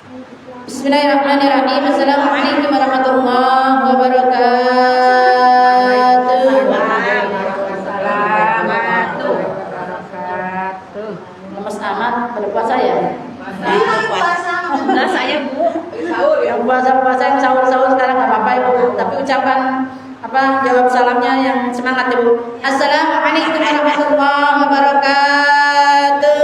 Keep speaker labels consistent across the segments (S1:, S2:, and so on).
S1: Bismillahirrahmanirrahim. Assalamualaikum warahmatullahi wabarakatuh. Lemes amat berpuasa ya?
S2: Nah, saya Bu.
S1: Sahur yang puasa yang sahur sekarang nggak apa-apa Ibu. Tapi ucapan jawab salamnya yang semangat Ibu. Assalamualaikum warahmatullahi wabarakatuh.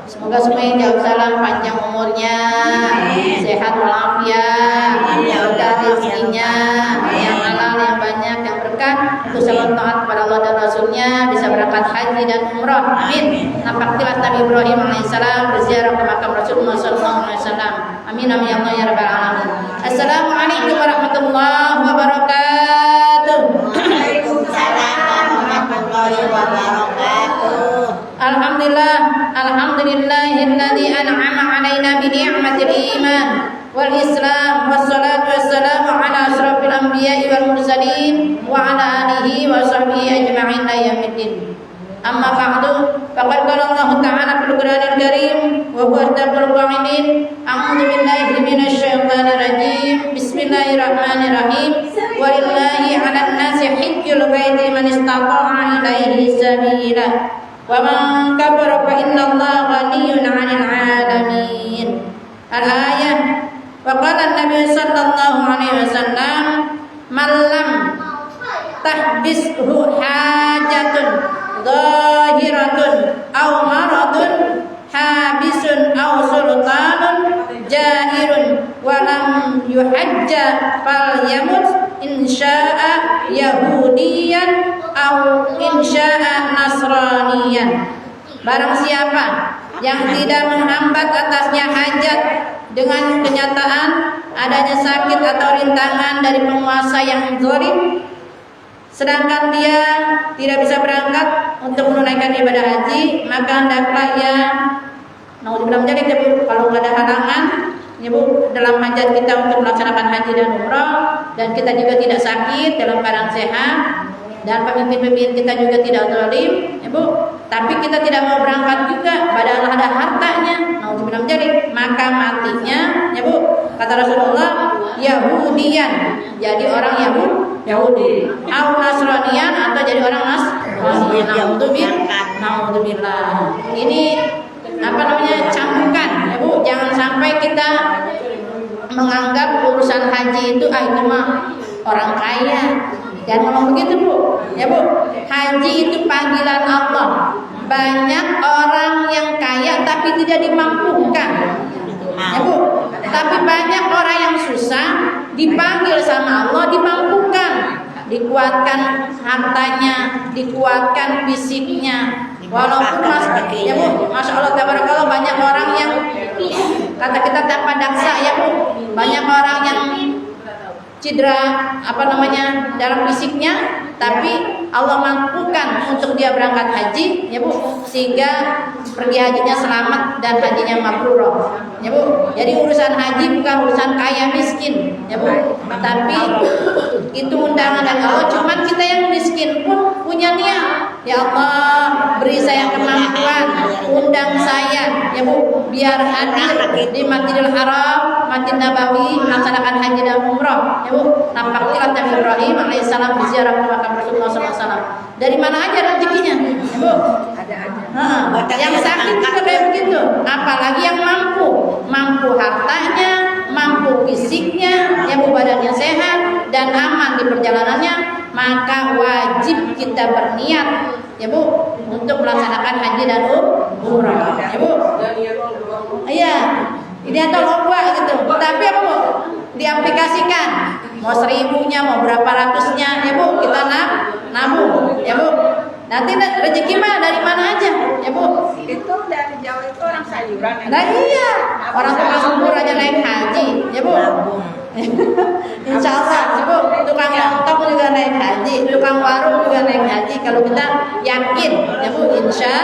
S1: Semoga semua yang jawab salam panjang umurnya, sehat walafiat, berkah rezekinya, yang halal yang banyak, yang berkah, usaha taat kepada Allah dan Rasulnya, bisa berangkat haji dan umrah. Amin. Nampak tilas Nabi Ibrahim alaihissalam berziarah ke makam Rasulullah SAW. Amin amin ya Allah ya rabbal alamin. Assalamualaikum warahmatullahi wabarakatuh.
S2: Waalaikumsalam warahmatullahi wabarakatuh.
S1: Alhamdulillahilladzi an'ama 'alaina bi ni'matil iman wal islam wassalatu wassalamu ala asrofil anbiya'i wal mursalin wa ala alihi wa sahbihi ajma'in ila yaumiddin. Amma ba'du, faqad qala Allah ta'ala fil Qur'anil Karim wa huwa asdaqul qa'ilin. A'udzu billahi minasy syaithanir rajim. Bismillahirrahmanirrahim. Walillahi 'alan nasi hajjul baiti man istata'a ilaihi sabila. Wa man kafara fa innallaha ghaniyyun 'anil 'alamin. Al-ayah. Wa qala an-nabiy sallallahu alaihi wasallam, "Man lam tahbishu hajatun zahiratun aw maradun habisun aw sultanun jairun wa lam yuhajja falyamut insya'a yahudiyan aw insya'a nasraniyan." Barang siapa yang tidak menghambat atasnya hajat dengan kenyataan adanya sakit atau rintangan dari penguasa yang zalim, sedangkan dia tidak bisa berangkat untuk menunaikan ibadah haji, maka hendaklah ia naudzubillah menjadi ya Bu, kalau nggak ada halangan ya Bu dalam hajat kita untuk melaksanakan haji dan umrah, dan kita juga tidak sakit dalam keadaan sehat, dan pemimpin-pemimpin kita juga tidak zalim ya Bu, tapi kita tidak mau berangkat juga padahal ada hartanya, naudzubillah menjadi, maka matinya ya Bu, kata Rasulullah, Yahudian, jadi orang Yahudi, atau Nasranian, atau jadi orang Nasrani. Naudzubillah. Ini cambukan ya Bu, jangan sampai kita menganggap urusan haji itu itu mah orang kaya. Jangan ngomong begitu Bu, ya Bu. Haji itu panggilan Allah. Banyak orang yang kaya tapi tidak dimampukan, ya Bu. Tapi banyak orang yang susah dipanggil sama Allah, dimampukan, dikuatkan hartanya, dikuatkan fisiknya. Walaupun ya Bu, masya Allah tabarakallah, banyak orang yang kata kita tanpa daksa ya Bu, banyak orang yang cedera dalam fisiknya, tapi Allah mampukan untuk dia berangkat haji ya Bu, sehingga pergi hajinya selamat dan hajinya mabrur ya Bu. Jadi urusan haji bukan urusan kaya miskin ya Bu, tapi itu undangan dari Allah. Cuman kita yang miskin pun punya niat, ya Allah beri saya kemampuan, undang saya ya Bu, biar hadir di Masjidil Haram, Masjid Nabawi, melaksanakan haji dan umrah ya Bu. Nampak tilat Nabi Ibrahim alaihissalam berziarah ke makam Rasulullah SAW. Dari mana aja rezekinya ya Bu? Ada. Yang sakit juga kayak begitu, apalagi yang mampu hartanya, mampu fisiknya ya Bu, badannya sehat dan aman di perjalanannya, maka wajib kita berniat ya Bu untuk melaksanakan haji dan umrah ya Bu. Iya, ini atau lomba gitu. Tapi apa Bu? Diaplikasikan. Mau 1000-nya, mau berapa ratusnya ya Bu, kita nabung ya Bu. Nanti rezeki mah dari mana aja ya Bu.
S2: Itu dari Jawa itu orang sayuran.
S1: Nah iya, orang tukang bubur aja naik haji ya Bu. Insya Allah ya Bu, tukang lontong juga naik haji, tukang warung juga naik haji. Kalau kita yakin ya Bu, insya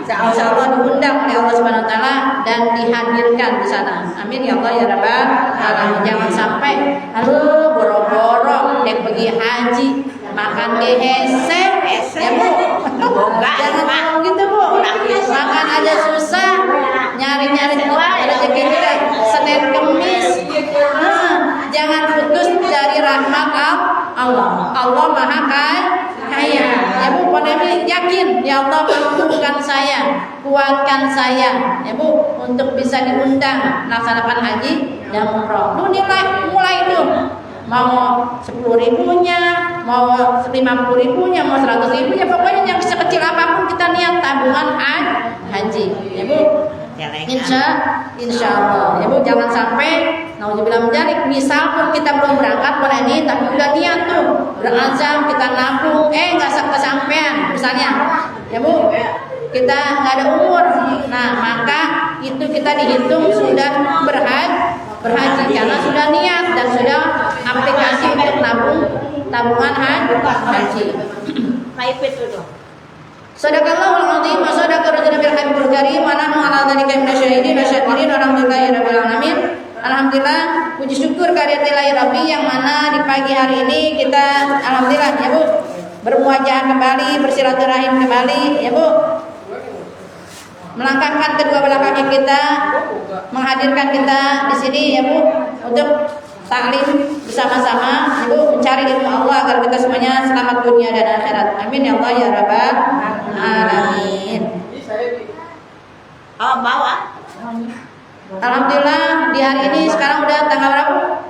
S1: Allah diundang oleh Allah Subhanahu Wa Taala dan dihadirkan di sana. Amin ya Allah ya Rabbal Alamin. Jangan sampai boro-boro dek pergi haji makan GHC ya Bu. Jangan gitu Bu. Maka aja susah, nyari-nyari rezeki juga Senin Kemis. Jangan putus dari rahmat Allah. Allah Maha Kaya. Ya Bu, Pandemi yakin ya Allah mampukan saya, kuatkan saya, ya Bu, untuk bisa diundang melaksanakan haji dan umroh. Lu mulai tuh. Mau 10.000-nya, mau 50.000-nya, mau 100.000-nya, pokoknya yang sekecil apapun kita niat tabungan haji, ya Bu. Insya Allah, ya Bu, jangan sampai nauzubillah menjalik. Misal pun kita belum berangkat ini, tapi udah niat tuh, berazam kita nabung, nggak kesampean, misalnya, ya Bu, kita nggak ada umur, nah maka itu kita dihitung sudah berhaji karena sudah niat dan sudah aplikasi untuk tabungan haji. Sadaqallahul azim wa sadaqa rasulul habibul karim wa nahnu ala dzalika minasyahidin wa syakirin rabbil alamin. Alhamdulillah, puji syukur kehadirat Rabbi yang mana di pagi hari ini kita alhamdulillah ya Bu bermuajah kembali, bersilaturahim kembali ya Bu. Melangkahkan kedua belah kaki kita, menghadirkan kita di sini ya Bu untuk taklim bersama-sama, Ibu, mencari ilmu Allah agar kita semuanya selamat dunia dan akhirat. Amin ya Allah ya Rabbal alamin.
S2: Oh, bawa.
S1: Alhamdulillah di hari ini sekarang udah tanggal berapa?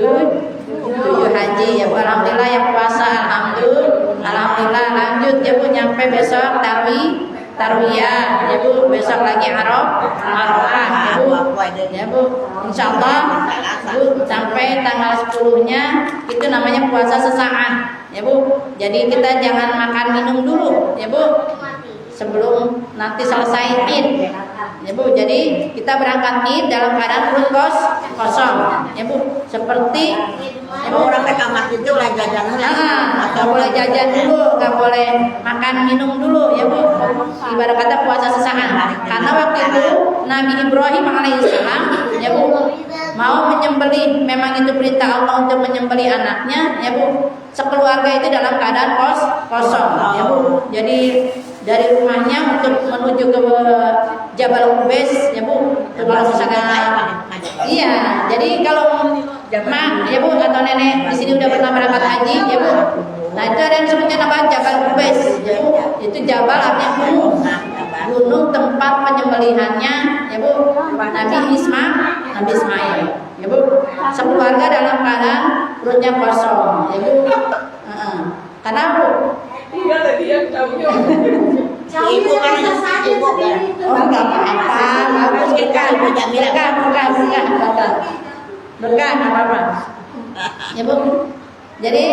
S1: 7 haji ya Bu. Alhamdulillah yang puasa alhamdulillah lanjut ya Bu, nyampe besok tarwiyah ya Bu, besok lagi Arafah ya Bu, insyaallah Bu sampai tanggal 10-nya itu namanya puasa sesaat ya Bu. Jadi kita jangan makan minum dulu ya Bu sebelum nanti selesai Id ya Bu. Jadi kita berangkat Id dalam keadaan perut kosong ya Bu, seperti ya Bu,
S2: Orang ke kamar itu lah jajan dulu.
S1: nggak boleh jajan dulu, nggak boleh makan minum dulu ya Bu. Ibarat kata puasa sesaat. Karena waktu itu Nabi Ibrahim alaihissalam ya Bu mau menyembelih, memang itu perintah Allah untuk menyembelih anaknya ya Bu. Sekeluarga itu dalam keadaan kosong ya Bu. Jadi dari rumahnya untuk menuju ke Jabal Qubais ya Bu. Kalau misalkan iya, jadi kalau mak ya Bu atau nenek di sini udah pernah berangkat haji ya Bu. Nah itu ada yang disebutnya nama Jabal Qubais ya Bu. Itu Jabal artinya gunung tempat penyembelihannya ya Bu Nabi Ismail ya Bu. Sekeluarga dalam keadaan perutnya kosong ya Bu. Karena Bu
S2: Ibu kan ibu kan.
S1: oh enggak apa-apa, bagus berkah apa-apa ya Bu. Jadi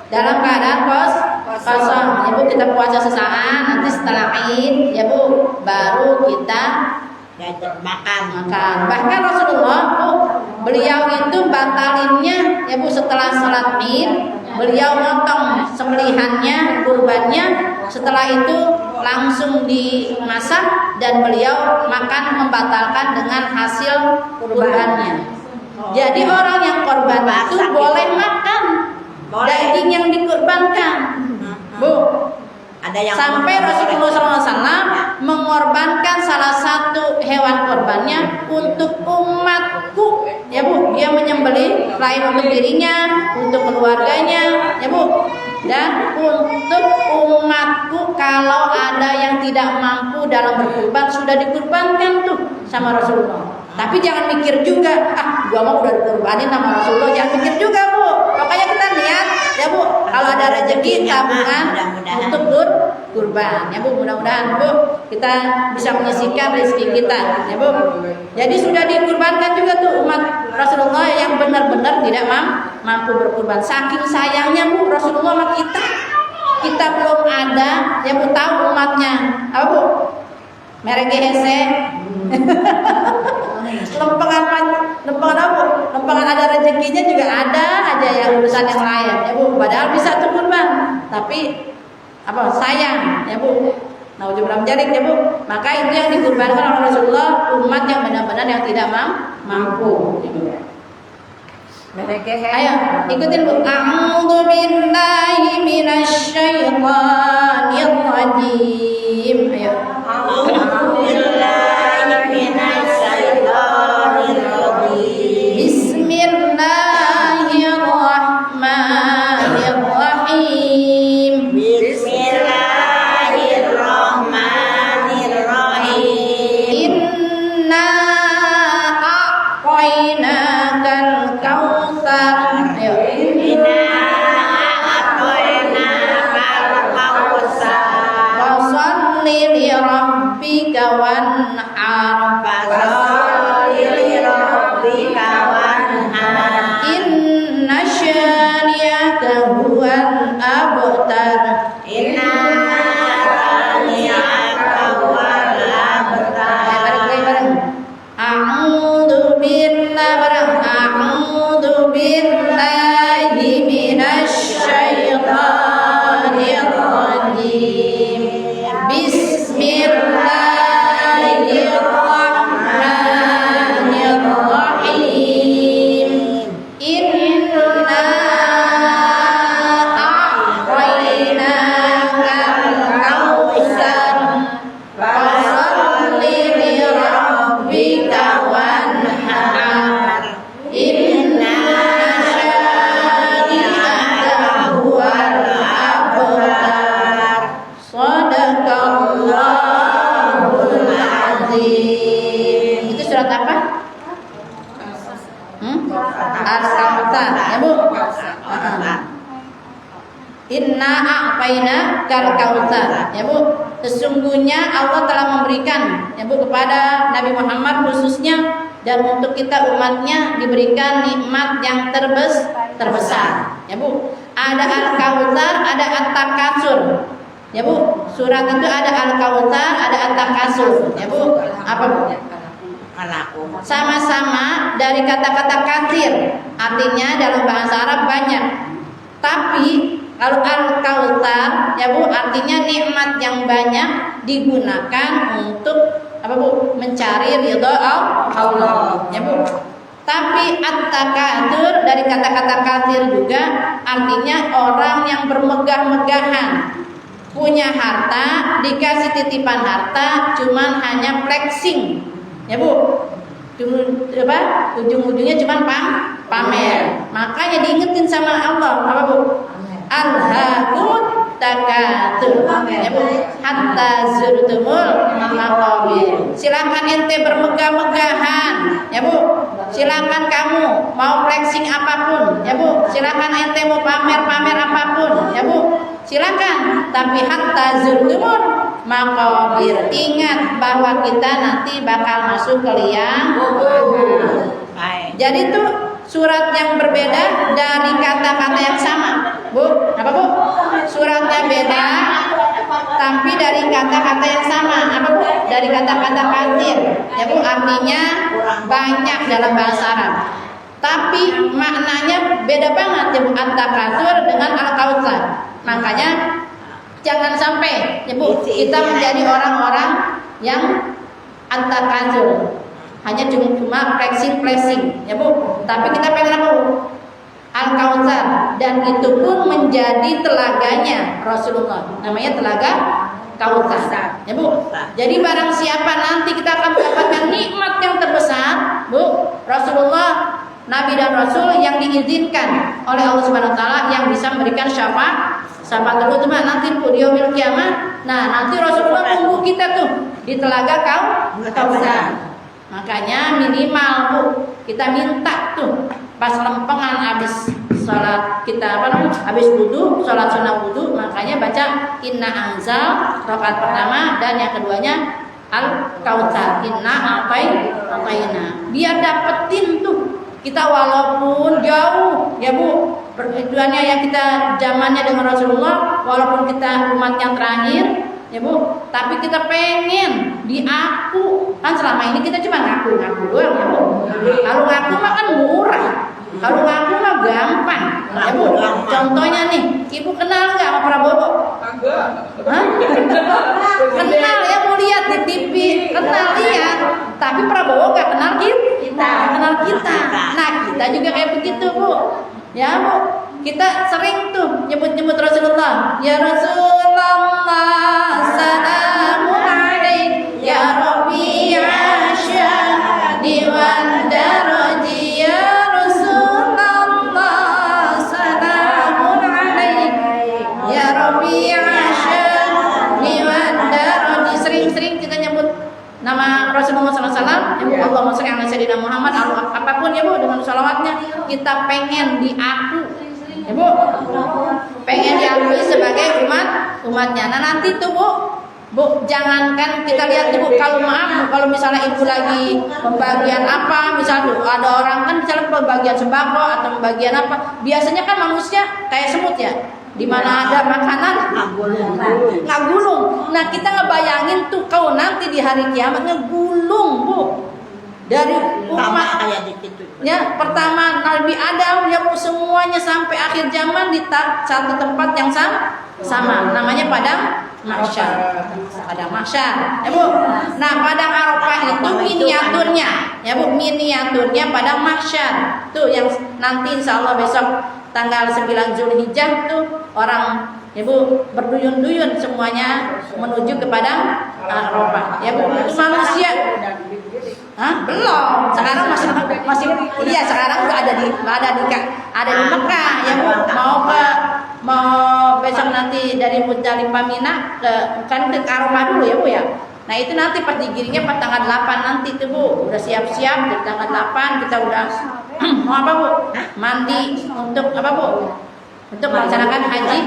S1: dalam keadaan kosong ya Bu, kita puasa sesaat, nanti setelah Id ya Bu baru kita
S2: makan.
S1: Bahkan Rasulullah Bu, beliau itu batalinnya ya Bu setelah salat Id, beliau motong sembelihannya, kurbannya, setelah itu langsung dimasak dan beliau makan membatalkan dengan hasil kurbannya. Jadi orang yang korban itu boleh makan daging yang dikurbankan Bu.
S2: Ada yang
S1: sampai Rasulullah SAW mengorbankan salah satu hewan korbannya untuk umatku ya Bu. Dia menyembelih lain untuk dirinya, untuk keluarganya ya Bu, dan untuk umatku. Kalau ada yang tidak mampu dalam berkurban sudah dikurbankan tuh sama Rasulullah. Tapi jangan mikir juga, gua mau udah dikurbanin sama Rasulullah. Jangan mikir juga Bu. Pokoknya kita niat ya Bu, kalau ada rezeki tabungan untuk kurban ya Bu. Mudah-mudahan Bu kita bisa menyisihkan rezeki kita ya Bu. Jadi sudah dikurbankan juga tuh umat Rasulullah yang benar-benar tidak mampu berkurban. Saking sayangnya Bu Rasulullah sama kita belum ada ya Bu, tahu umatnya apa Bu? Merek hese. Lempengan apa? Lempengan ada rezekinya juga ada aja yang urusan yang lain ya Bu. Padahal bisa tuh kurban, tapi apa sayang ya Bu. Nauzubillah menjalik ya Bu. Maka itu yang dikurbankan oleh Rasulullah umat yang benar-benar yang tidak mampu. Ayo ikutin Bu. A'udzu billahi minasy syaithanir rajim. Ayo. rabbika wanhar.
S2: Fasalli li rabbika wanhar.
S1: Inna syani'aka huwal abtar.
S2: Inna syani'aka huwal abtar.
S1: Bareng-bareng. A'udzu billahi minasy syaithanir rajim. Bismillahirrahmanirrahim. Inna a'tainakal kautsar. Fasalli li rabbika wanhar. Inna syani'aka huwal abtar. Shadaqallahul azim. Itu surat apa? Al-Kautsar, ya Bu. Inna a'taina kal kautsar, ya Bu. Sesungguhnya Allah telah memberikan, ya Bu, kepada Nabi Muhammad khususnya dan untuk kita umatnya diberikan nikmat yang terbesar, ya Bu. Ada Al-Kautsar, ada At-Takatsur, ya Bu. Surat itu ada Al-Kautsar, ada At-Takatsur, ya Bu. Apa Bu? Sama-sama dari kata-kata katsir, artinya dalam bahasa Arab banyak. Tapi kalau Al-Kautsar, ya Bu, artinya nikmat yang banyak digunakan untuk apa Bu? Mencari ridha Allah, ya Bu. Tapi At-Takatsur dari kata-kata katsir juga artinya orang yang bermegah-megahan, punya harta, dikasih titipan harta, cuman hanya flexing, ya Bu. Ujung-ujungnya cuman pamer. Makanya diingetin sama Allah, apa Bu? Alhaakumut takatsur, ya Bu, hatta zurtumul maqabir. Silakan ente bermegah-megahan, ya Bu. Silakan kamu mau flexing apapun, ya Bu. Silakan ente mau pamer-pamer apapun, ya Bu. Silakan, tapi hatta zurtumul maqabir. Ingat bahwa kita nanti bakal masuk ke liang kubur. Jadi itu surat yang berbeda dari kata-kata yang sama, Bu. Apa Bu? Suratnya beda, tapi dari kata-kata yang sama. Apa Bu? Dari kata-kata katsir, ya Bu. Artinya banyak dalam bahasa Arab. Tapi maknanya beda banget, ya Bu. At-Takatsur dengan Al-Kautsar. Makanya jangan sampai, ya Bu, kita menjadi orang-orang yang At-Takatsur, hanya cuma flexing, ya Bu. Tapi kita pengen apa Bu? Al-Kautsar, dan itu pun menjadi telaganya Rasulullah. Namanya telaga Kautsar, ya Bu. Jadi barang siapa nanti kita akan mendapatkan nikmat yang terbesar, Bu, Rasulullah, Nabi dan Rasul yang diizinkan oleh Allah Subhanahu wa taala yang bisa memberikan syafaat uzma nanti Bu di yaumil kiamah. Nah, nanti Rasulullah tunggu kita tuh di telaga Kautsar. Makanya minimal Bu, kita minta tuh pas lempengan habis sholat kita habis wudu, sholat sunnah wudu, makanya baca inna anzal rakaat pertama dan yang keduanya Al-Kautsar, inna a'taina. Biar dapetin tuh kita walaupun jauh, ya Bu, perjuangannya yang kita zamannya dengan Rasulullah, walaupun kita umat yang terakhir, ya Bu, tapi kita pengen diaku. Kan selama ini kita cuma ngaku-ngaku doang, ya Bu. Kalau ngaku mah kan murah, kalau ngaku mah gampang, ya Bu. Contohnya nih, Ibu kenal nggak sama Prabowo? Kenal ya, mau lihat di TV, kenal lihat. Tapi Prabowo nggak kenal kita, kenal kita. Nah, kita juga kayak begitu Bu, ya Bu. Kita sering tuh nyebut-nyebut Rasulullah, ya Rasulullah, salamun alaik, ya Rabbi asyadi wan daraji, ya Rasulullah, salamun alaik, ya Rabbi asyadi wan daraji. Sering-sering kita nyebut nama Rasulullah SAW, ya Bu, Allahumma sholli ala sayyidina Muhammad, apapun ya Bu, dengan sholawatnya kita pengen diaku, ya Bu, pengen diakui sebagai umatnya. Nah nanti tuh Bu, Bu, jangankan kita lihat Bu, kalau maaf Bu, kalau misalnya ibu lagi pembagian apa, misalnya ada orang kan misalnya pembagian sembako atau pembagian apa, biasanya kan manusia kayak semut ya, di mana ada makanan nggak gulung. Nah kita ngebayangin tuh kau nanti di hari kiamat ngegulung Bu, dari umat ya pertama Nabi Adam ya Bu, semuanya sampai akhir zaman di satu tempat yang sama, namanya padang mahsyar. Padang mahsyar ya Bu. Nah padang Arafah itu miniaturnya ya Bu, miniaturnya padang mahsyar tuh yang nanti insya Allah besok tanggal 9 Zulhijjah tuh orang ya Bu berduyun-duyun semuanya menuju ke padang Arafah ya Bu. Itu manusia belum, sekarang masih iya, sekarang udah ada di Mekah ya Bu. Mau besok nanti dari Muzdalifah Mina kan ke Arafah dulu ya Bu ya. Nah itu nanti pas digiringnya pas tanggal 8 nanti tuh Bu, udah siap-siap di tanggal 8 kita udah mau apa Bu? Mandi untuk apa Bu? Untuk melaksanakan haji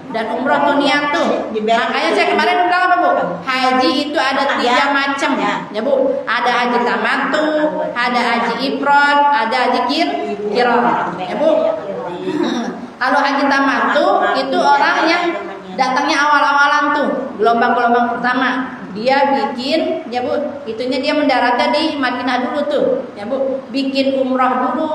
S1: dan umroh tuh niat tuh. Makanya saya kemarin bilang apa Bu? Haji itu ada 3 macam ya Bu. Ada haji tamattu, ada haji ifrad, ada haji qiran ya Bu. Kalau haji tamattu itu orang yang datangnya awal-awalan tuh, gelombang-gelombang pertama. Dia bikin ya Bu, itunya dia mendaratnya di Madinah dulu tuh ya Bu. Bikin umroh dulu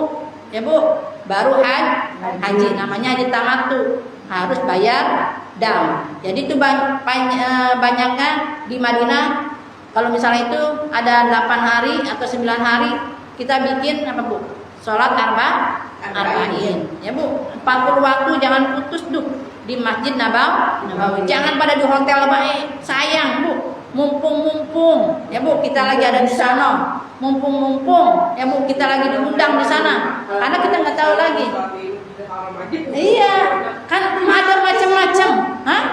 S1: ya Bu, baru haji, namanya haji tamattu. Harus bayar dam. Jadi itu banyaknya di Madinah. Kalau misalnya itu ada 8 hari atau 9 hari kita bikin apa Bu? Sholat arba'in ya Bu. 40 waktu jangan putus tuh di Masjid Nabawi. Jangan pada di hotel baik. Sayang Bu. Mumpung ya Bu kita lagi ada di sana. Mumpung ya Bu kita lagi diundang di sana. Karena kita nggak tahu lagi. Iya, kan ada macam-macam. Hah?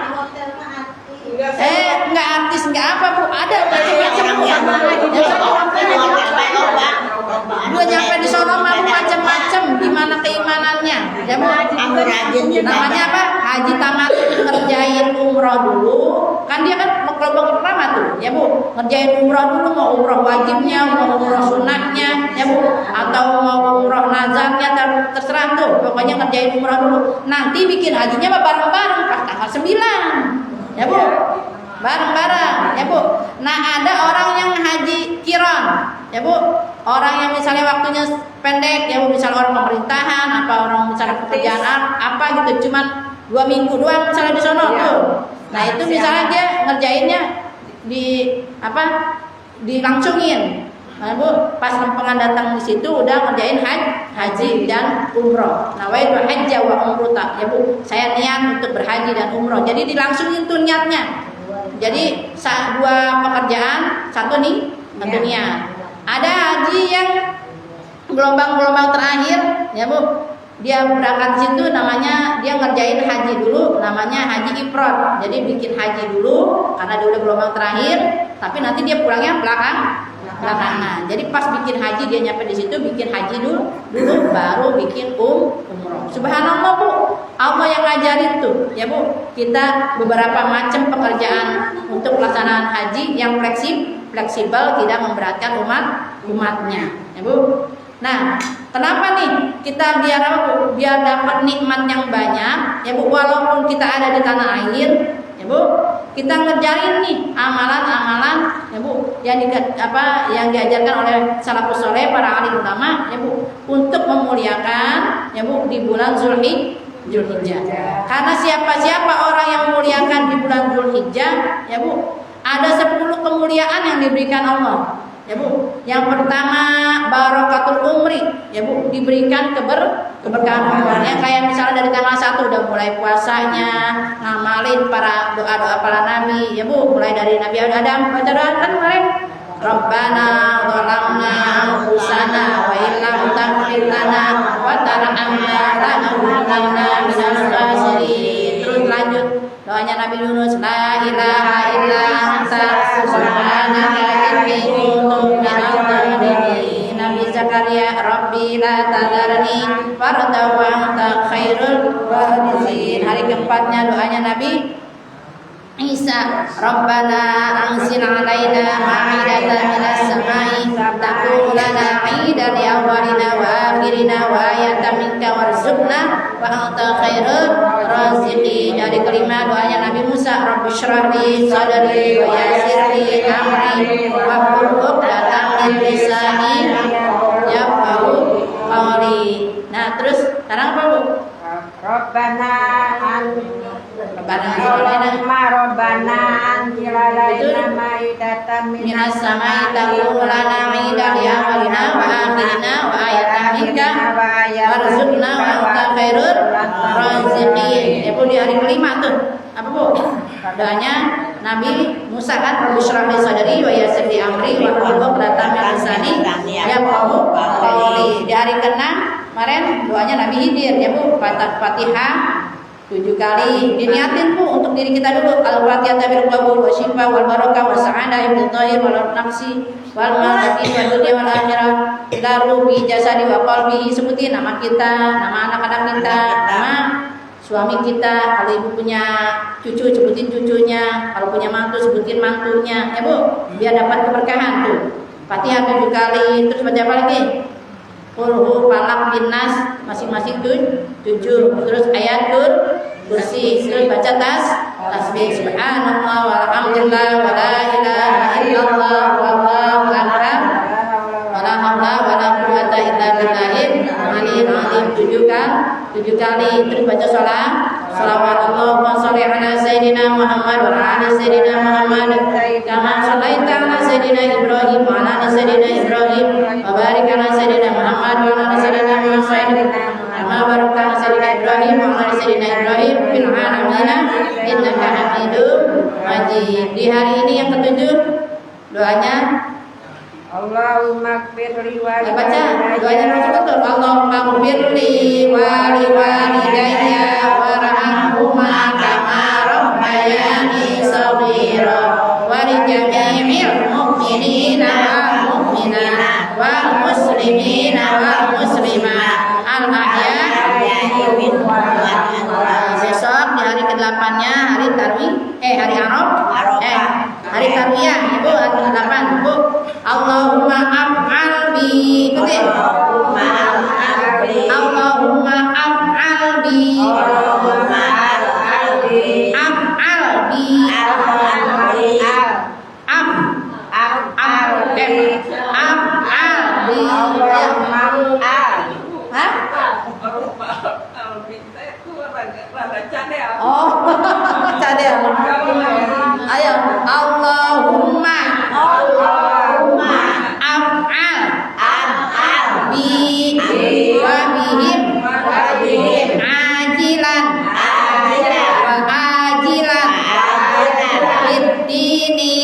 S1: Enggak artis, enggak apa Bu, ada macam-macam Bu. Dua nyampe di sono mah macam-macam, gimana keimanannya? Ya Bu. Namanya apa? Haji tamat, ngerjain umroh dulu. Kan dia kan kelompok pertama tuh, ya Bu. Ngerjain umroh dulu, mau umroh wajibnya, mau umroh sunatnya, ya Bu. Atau mau umroh nazarnya, terserah tuh. Pokoknya ngerjain umroh dulu. Nanti bikin hajinya bareng-bareng pas tanggal 9. Ya Bu. Bareng-bareng, ya Bu. Nah, ada orang yang haji qiran, ya Bu. Orang yang misalnya waktunya pendek, ya Bu, misalnya orang pemerintahan, apa orang misalnya pekerjaan apa gitu, cuman 2 minggu doang misalnya di sono tuh. Nah, itu misalnya dia ngerjainnya di apa? Dilangsungin. Nah, Bu, pas lempengan datang di situ udah ngerjain haji dan umroh. Nawaitu hajja wa umrata. Ya Bu, saya niat untuk berhaji dan umroh. Jadi dilangsungin tuh niatnya. Jadi 2 pekerjaan, satu niat. Ada haji yang gelombang-gelombang terakhir, ya Bu. Dia berangkat situ namanya dia ngerjain haji dulu, namanya haji ifrad. Jadi bikin haji dulu karena dia udah gelombang terakhir, tapi nanti dia pulangnya belakangan. Jadi pas bikin haji dia nyampe di situ bikin haji dulu baru bikin umroh. Subhanallah Bu, Allah yang ngajarin tuh, ya Bu. Kita beberapa macam pekerjaan untuk pelaksanaan haji yang fleksibel, tidak memberatkan umatnya, ya Bu. Nah, kenapa nih kita biar apa Bu? Biar dapat nikmat yang banyak, ya Bu. Walaupun kita ada di tanah air, ya Bu, kita ngerjain nih amalan-amalan, ya Bu, yang diajarkan oleh salafus saleh para alim ulama, ya Bu, untuk memuliakan, ya Bu, di bulan Zulhijjah. Karena siapa orang yang memuliakan di bulan Zulhijjah, ya Bu, ada 10 kemuliaan yang diberikan Allah. Ya Bu, yang pertama barakatul umri, ya Bu, diberikan keberkahan umurnya. Kayak misalnya dari tanggal 1 udah mulai puasanya, ngamalin para doa-doa para nabi, ya Bu, mulai dari Nabi Adam baca doa kan kemarin. Rabbana zalamna anfusana wa illam taghfir lana wa tarhamna lanakunanna minal khasirin. Terus lanjut doanya Nabi Yunus, la ilaha illa anta subhanaka inni kuntu minadh dhalimin. Nabi Zakaria, Rabbi la tadarni farda wa anta khairul warithin. Hari keempatnya doanya Nabi Isa, Rabbana anzil alaina ma'idatan minas samai takunu lana 'idan li awwalina wa akhirina wa ayatan minka warzuqna wa anta khairur raziqin. Dari kelima doanya Nabi Musa, Rabbi shrah li sadri wa yassir li amri wahlul 'uqdatam min lisani yafqahu qawli. Nah, terus sekarang apa, Bu?
S2: Rabbana
S1: Rabbana
S2: anzil alaina ma'idatan
S1: minas samai takunu lana 'idan li awwalina wa akhirina wa ayatan minka warzuqna wa anta khairur raziqin. Ya, Bu, di hari kelima tuh. Apa, Bu? Doanya Nabi Musa kan, Rabbi shrah li sadri wa yassir li amri wahlul 'uqdatam min lisani yafqahu qawli. Di hari ke-6 kemarin doanya Nabi Khidir, ya, Bu, Fatihah 7 kali. Diniatin, Bu, untuk diri kita dulu. Al-Fatihah bil qabul wa syifa wal barakah wa sa'adah bil dhahir wal nafsi wal malaki wa dunya wal akhirah ila ruhi jasadi wa qalbi. Sebutin nama kita, nama anak-anak kita, nama suami kita. Kalau ibu punya cucu, sebutin cucunya. Kalau punya mantu, sebutin mantunya, ya, Bu, biar dapat keberkahan tuh. Fatihah 7 kali. Terus baca apa lagi? Qul falaq bin nas masing-masing 7. Terus ayatul kursi. Terus baca tasbih subhanallah walhamdulillah wala ilaha illallah wallahu akbar wala haula wala quwwata illa billahil aliyil azim 7 kali. Terus baca Allahumma sholli ala sayyidina Muhammad wa ala sayyidina Muhammad kama shallaita ala sayyidina Ibrahim wa ala sayyidina Ibrahim wa barik ala sayyidina Muhammad wa ala sayyidina Muhammad kama barakta ala sayyidina Ibrahim wa ala sayyidina Ibrahim fil alamin innaka Hamidum Majid. Di hari ini yang ke-7 doanya
S2: Allahumma ighfirli wa
S1: baca doanya betul. Allahumma ighfirli wa li walidayya warhamhuma kama rabbayani shaghira wa li jami'il mu'minina wal mu'minat wal muslimina wal muslimat al ahya'i minhum wal amwat. Besok di hari ke-8-nya hari hari Tarwiyah, Ibu, hari ke-8, Bu. Allahumma af'al bi. Allahumma af'al bi. Oh, cadel. Ayo, Allahumma af'al bi wa bihim ajilan wa ajilan bid-dini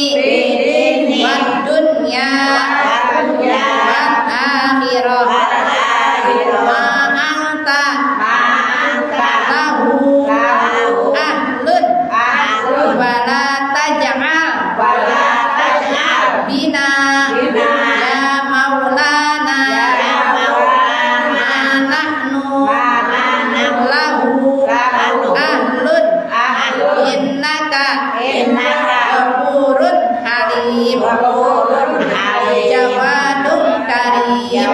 S1: wad dunya wal akhirah ma anta lahu ahlun wala taj'al bina ya maulana ma nahnu lahu ahlun innaka ghafurun halim jawadun karim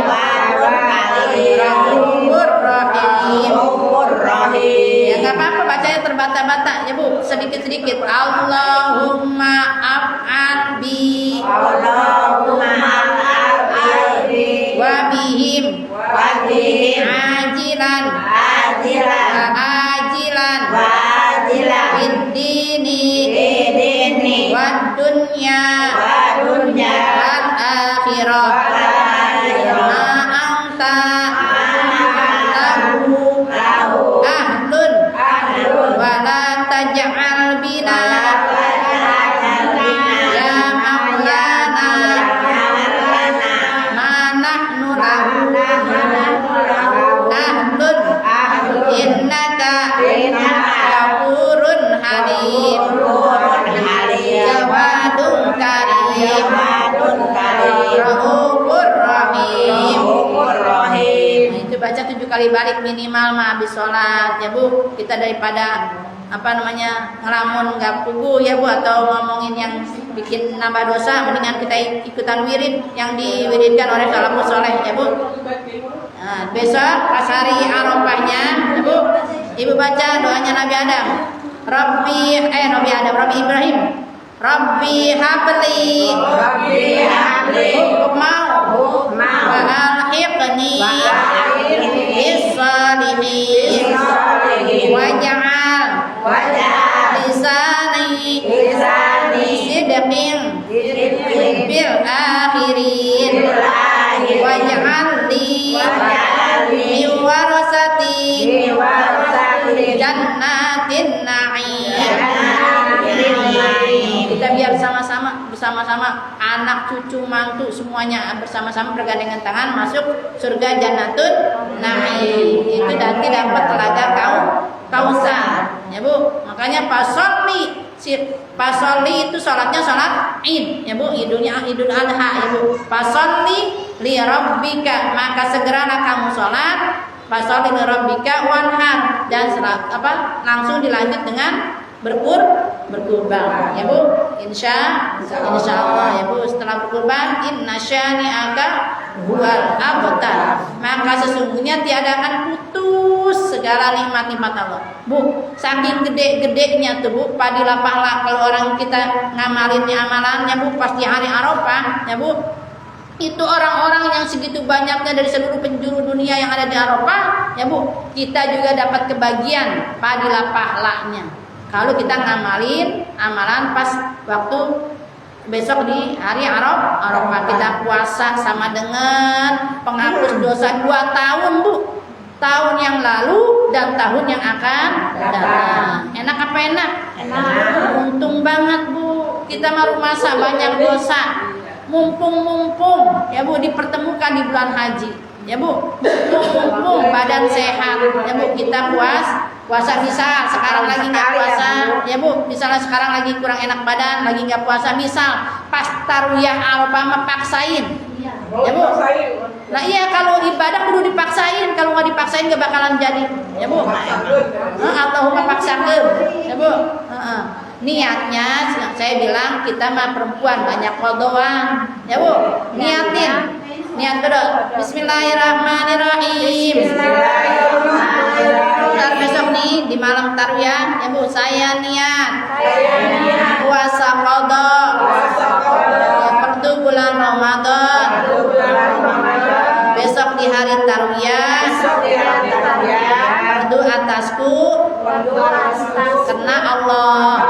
S1: rahimur rahim. Ya, nggak apa-apa, bacanya terbata-bata ya, Bu, sedikit-sedikit. Allahumma af'al bi wa bihim ajilan wa ajilan bid-dini wad dunya wal akhirah ma anta lahu ahlun wala taj'al bina ya maulana ma nahnu lahu ahlun innaka ghafurun halim jawadun karim rahufur rahim. Nah, itu baca 7 kali balik minimal mah habis sholat ya, Bu. Kita daripada ngelamun nggak pugu ya Bu, atau ngomongin yang bikin nambah dosa, mendingan kita ikutan wirid yang diwiridkan oleh salafus saleh ya Bu. Nah, besok pas hari Arafahnya ya Bu, Ibu baca doanya Nabi Adam. Rabbi Ibrahim. Rabbi habli hukmau wa alhiqni bis-shalihin waj'al lisani sidqin bil akhirin waj'al li min warasati jannatin na'im. Kita biar bersama-sama anak cucu mantu semuanya bersama-sama bergandengan tangan masuk surga Jannatun Na'im. Itu nanti dapat telaga Kausar ya Bu. Makanya pasolli itu salatnya salat Id ya Bu, Idul Adha ya Bu. Pasolli li rabbika, maka segeralah kamu salat. Pasolli li rabbika wanhar, dan langsung dilanjut dengan berkurban ya Bu. Insya Allah ya Bu, setelah berkurban inna syani'aka huwal abtar, maka sesungguhnya tiada akan putus segala nikmat-nikmat Allah Bu. Saking gede-gedenya tuh Bu padilah pahala kalau orang kita ngamalin amalannya Bu pas di hari Arafah ya Bu. Itu orang-orang yang segitu banyaknya dari seluruh penjuru dunia yang ada di Arafah ya Bu, kita juga dapat kebagian padilah pahalanya kalau kita ngamalin amalan pas waktu besok di hari Arafah. Kita puasa sama dengan penghapus dosa 2 tahun Bu, tahun yang lalu dan tahun yang akan datang. Enak apa enak? Untung banget Bu, kita baru masa banyak dosa. Mumpung ya Bu dipertemukan di bulan haji ya Bu, mumpung badan sehat ya Bu, kita puasa misal sekarang lagi nggak puasa ya Bu, misalnya sekarang lagi kurang enak badan lagi nggak puasa, misal pas tarwiyah Arafah paksain ya Bu. Nah iya, kalau ibadah kudu dipaksain, kalau nggak dipaksain nggak bakalan jadi ya Bu. Allahumma paksakeun ya Bu. Niatnya saya bilang kita mah perempuan banyak kodoan ya Bu, niat dulu. Bismillahirrahmanirrahim. Ntar besok nih di malam tarwiyah ya Bu, saya niat puasa qada ya perdu bulan Ramadan. Besok di hari tarwiyah perdu atasku karena Allah.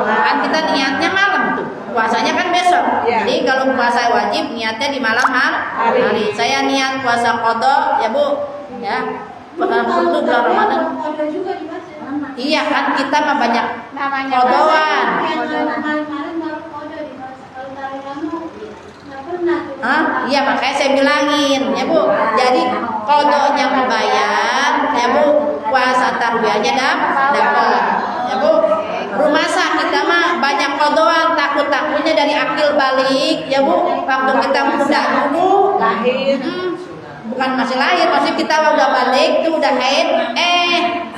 S1: Kan kita niatnya malam tuh, puasanya kan besok. Jadi kalau puasa wajib niatnya di malam hari. Saya niat puasa qada ya Bu ya, perdu bulan Ramadan. Iya kan kita mah banyak qadaan. Iya makanya saya bilangin ya Bu. Jadi qadanya kebayar ya Bu, puasa tarwiyahnya dapat ya Bu. Rumasa kita mah banyak qadaan, takutnya dari akil balik ya Bu. Waktu kita muda dulu bukan masih lahir, maksudnya kita udah balik tuh udah haid,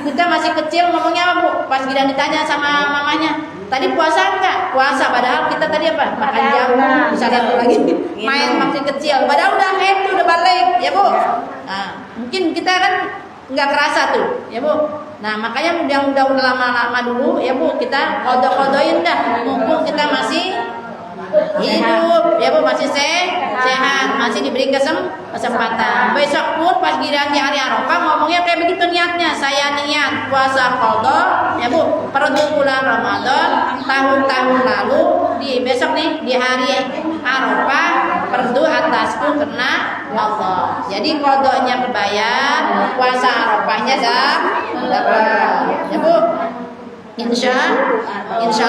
S1: kita masih kecil ngomongnya apa Bu? Pas Gidan ditanya sama mamanya, tadi puasa enggak? Puasa, padahal kita tadi apa? Makan jamu, bisa satu lagi main masih kecil, padahal udah haid tuh udah balik ya Bu. Nah mungkin kita kan nggak kerasa tuh ya Bu. Nah makanya yang udah lama-lama dulu ya Bu, kita kodoin dah mumpung kita masih hidup ya Bu, masih sehat, masih diberi kesempatan. Besok pun pas giliran di hari Arafah ngomongnya kayak begitu niatnya. Saya niat puasa qada ya Bu, perdu bulan Ramadan tahun-tahun lalu, di besok nih di hari Arafah perdu atasku karena Allah. Jadi qadanya kebayar, puasa Arafahnya dapat ya Bu. Insya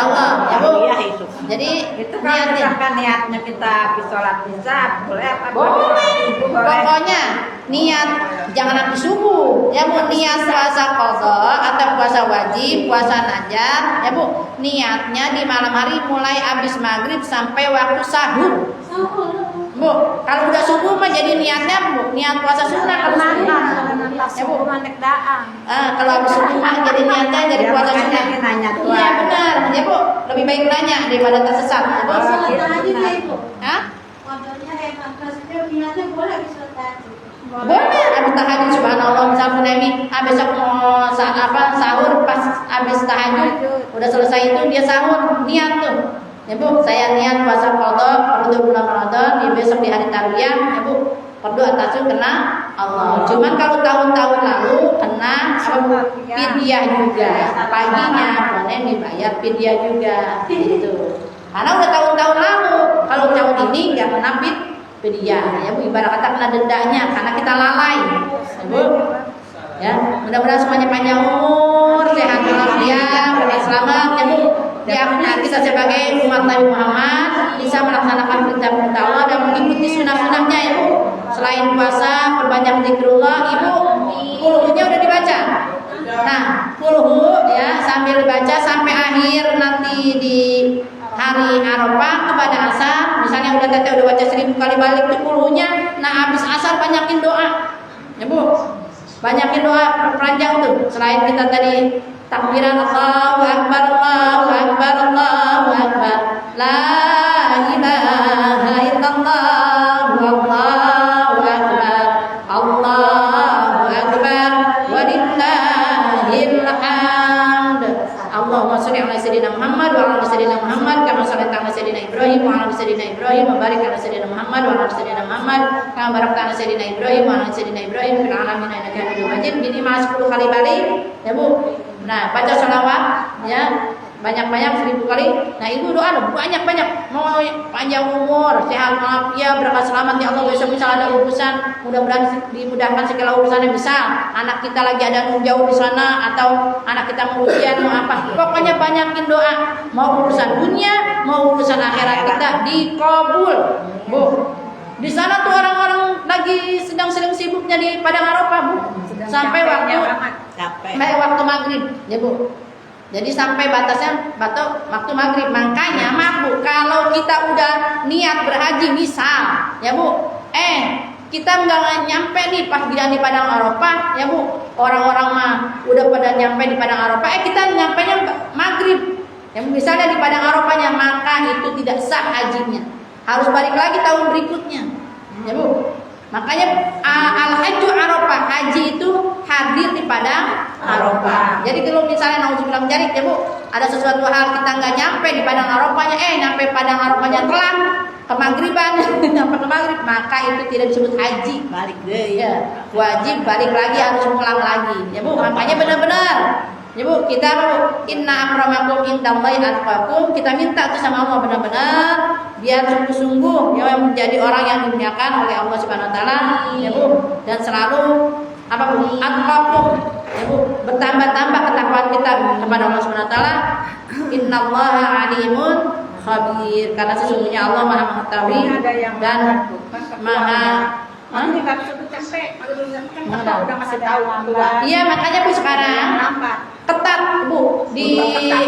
S1: Allah ya Bu. Jadi
S2: itu niatnya kita habis sholat bisa boleh apa?
S1: Pokoknya niat jangan habis subuh ya Bu. Niat puasa qada atau puasa wajib, puasa najar ya Bu. Niatnya di malam hari mulai habis maghrib sampai waktu sahur. Bu, kalau udah subuh mah jadi niatnya Bu, niat puasa sunnah kalau subuh. Ya Bu. Kalau habis subuh mah jadi niatnya jadi puasa sunnah. Iya benar, ya Bu. Lebih baik nanya daripada tersesat. Ya Bu. Hah? Boleh, habis tahajud subhanallah misalnya Nabi besok mau sahur pas habis tahajud udah selesai itu dia sahur niat tuh. Ya Bu, saya niat puasa qadha bulan Ramadan di besok di hari tarwiyah, ya Bu. Qadha atasnya kena Allah. Cuman kalau tahun-tahun lalu kena fidyah juga. Paginya boleh dibayar fidyah juga gitu. Karena udah tahun-tahun lalu. Kalau tahun ini enggak kena fidyah, ya Bu. Ibarat kata kena dendanya karena kita lalai. Ya Bu. Ya, mudah-mudahan semuanya panjang umur, sehat walafiat, selamat ya Bu. Kita sebagai umat Nabi Muhammad bisa melaksanakan perintah-perintah Allah dan mengikuti sunnah-sunnahnya ya Bu. Selain puasa, perbanyak zikrullah, Ibu. Qulhunya udah dibaca. Nah, qulhu ya sambil dibaca sampai akhir nanti di hari Arafah kepada asar. Misalnya udah teteh udah baca 1000 kali balik di qulhunya. Nah, habis asar banyakin doa. Ya Bu. Banyakin doa perpanjang tuh. Selain kita tadi takbiran Allahu Akbar, Allahu Akbar, Allahu Akbar, la ilaha illallah, Allahu Akbar, Allahu Akbar, walillahil hamd. Allahumma sholli ala sayyidina Muhammad wa ala sayyidina Muhammad kama shallaita ala sayyidina Ibrahim wa ala sayyidina Ibrahim wa barik ala sayyidina Muhammad wa ala sayyidina Muhammad kama barakta ala sayyidina Ibrahim wa ala sayyidina Ibrahim fil alamin innaka Hamidum Majid. Minimal 10 kali balik ya Bu. Nah, baca sholawat ya banyak-banyak 1000 kali. Nah, Ibu doa dong banyak-banyak, mau panjang umur, sehat walafiat, berkah selamat ya Allah. Besok misal ada urusan, mudah-mudahan dimudahkan segala urusannya. Misal anak kita lagi ada jauh di sana atau anak kita mau ujian mau apa, pokoknya banyakin doa. Mau urusan dunia, mau urusan akhirat kita dikabul. Bu, di sana tuh orang-orang lagi sedang sibuknya di padang Arafah Bu, sampai waktu maghrib ya Bu. Jadi sampai batasnya waktu maghrib. Makanya Bu, kalau kita udah niat berhaji misal ya Bu, kita nggak nyampe nih pas di padang Arafah ya Bu. Orang-orang mah udah pada nyampe di padang Arafah, kita nyampenya maghrib. Ya misalnya di padang Arafahnya, maka itu tidak sah hajinya. Harus balik lagi tahun berikutnya. Ya Bu. Makanya al-hajju Arafah, haji itu hadir di padang Arafah. Jadi kalau misalnya nauzubillah menjadi ya Bu, ada sesuatu hal kita nggak nyampe di padang Arafahnya, nyampe padang Arafahnya telat kemagriban, nyampe ke maghrib, maka itu tidak disebut haji. Balik deh ya. Wajib balik lagi, harus pulang lagi. Ya Bu, makanya benar-benar ya Bu, kita inna akramakum indallahi atqakum, kita minta tuh sama Allah benar-benar biar sungguh-sungguh ya menjadi orang yang dimuliakan oleh Allah Subhanahu wa taala ya Bu, dan selalu apa Bu, atqakum ya Bu, bertambah-tambah ketakwaan kita kepada Allah Subhanahu wa taala. Innallaha alimun khabir, karena sesungguhnya Allah Maha mengetahui dan Maha iya, makanya Bu sekarang ketat Bu di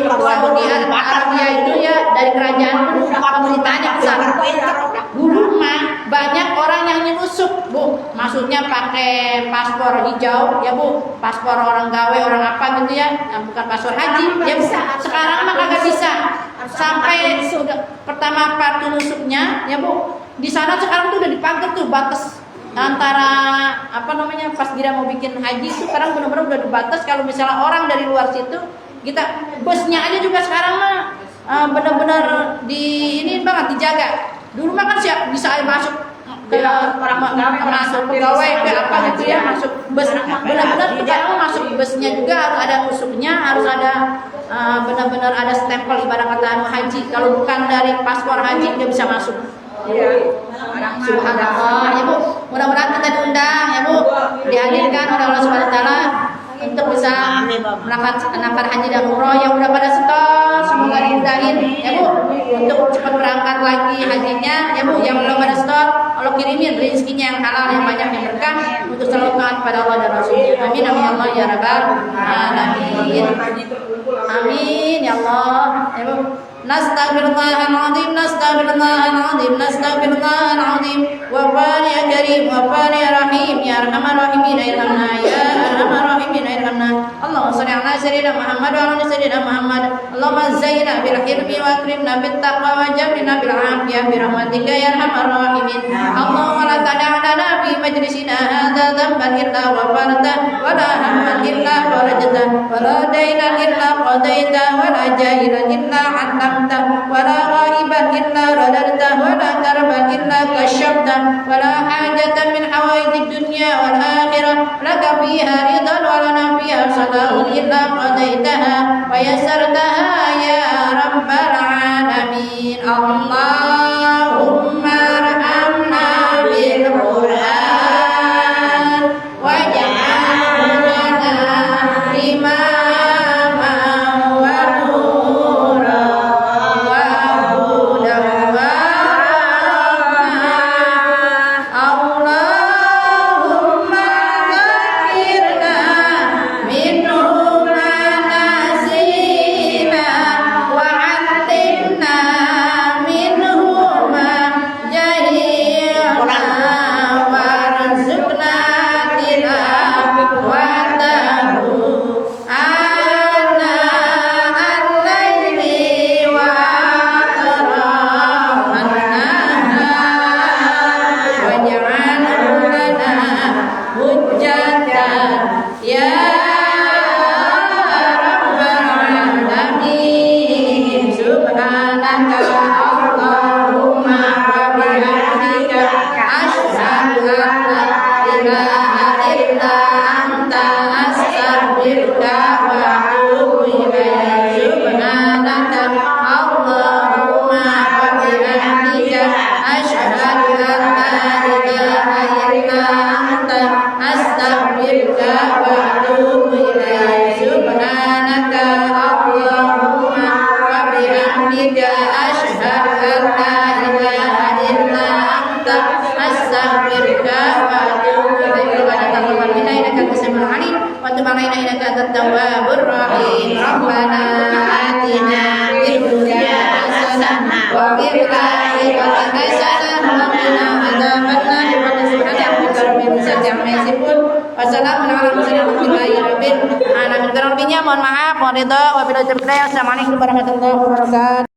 S1: Saudi Arabia itu ya, dari kerajaan pun pemerintahnya besar. Dulu mah banyak orang yang nyelusup Bu, maksudnya pakai paspor hijau ya Bu, paspor orang gawe orang apa gitu ya, bukan paspor haji ya Bu. Sekarang mah kagak bisa. Sampai sudah pertama part nyelusupnya ya Bu, di sana sekarang tuh udah dipagar tuh batas antara apa namanya pas dia mau bikin haji itu sekarang benar-benar udah dibatas. Kalau misalnya orang dari luar situ, kita busnya aja juga sekarang mah benar-benar di ini banget dijaga. Dulu mah kan siap bisa masuk ke orang masuk pegawai ke apa gitu ya, masuk bus benar-benar sekarang masuk busnya juga harus ada nusuknya, harus ada benar-benar ada stempel ibarat kata haji. Kalau bukan dari paspor haji nggak bisa masuk. Subhanallah ya Bu, mudah-mudahan kita diundang ya Bu, dihadirkan oleh Allah Subhanahu wa taala untuk bisa melaksanakan haji dan umroh. Yang udah pada setor semoga dimudahin ya Bu, untuk cepat berangkat lagi hajinya ya Bu. Yang belum pada setor Allah kirimin rezekinya yang halal, yang banyak, yang berkah, untuk selalu taat pada Allah dan Rasulnya. Amin amin Allah ya rabbal alamin. Amin ya Allah ya Bu. Nastaghfirullahaladzim, nastaghfirullahaladzim, nastaghfirullahaladzim. غفار رحيم يا أرحم الراحمين ارحمنا يا أرحم الراحمين ارحمنا اللهم صل على سيدنا محمد وعلى سيدنا محمد اللهم زينا بالحلم وأكرمنا بالتقوى وجملنا بالعافية برحمتك يا أرحم الراحمين اللهم لا تدع لنا في مجلسنا هذا ذنبا إلا غفرته ولا هما إلا فرجته ولا دينا إلا قضيته ولا جاهلا إلا علمته ولا غائبا إلا رددته ولا كربا إلا كشفته ولا حاجة من حوائج الدنيا والآخرة لك فيها رضا ولنا فيها صلاح إلا قضيتها ويسرتها يا رب العالمين اللهم ارحمنا بالقرآن واجعلنا إماما ونورا وهدى ورحمة اللهم ذكرنا منه ما نسينا وعلمنا منه ما جهلنا وارزقنا تلاوته آناء الليل وأطراف النهار واجعله لنا حجة يا رب العالمين سبحانك اللهم وبحمدك أشهد أن لا إله إلا أنت أستغفرك وأتوب إليك سبحانك اللهم وبحمدك أشهد أن لا إله إلا أنت أستغفرك وأتوب إليك سبحانك اللهم وبحمدك أشهد أن لا إله إلا أنت أستغفرك وأتوب إليك ربنا تقبل منا إنك أنت السميع العليم وتب علينا إنك أنت التواب الرحيم ربنا آتنا في الدنيا حسنة وفي الآخرة حسنة وقنا عذاب النار سبحان ربك رب العزة عما يصفون وسلام على المرسلين والحمد لله رب العالمين. Kurang lebihnya mohon maaf, mohon ridha, wabillahi taufiq. Assalamualaikum warahmatullahi wabarakatuh.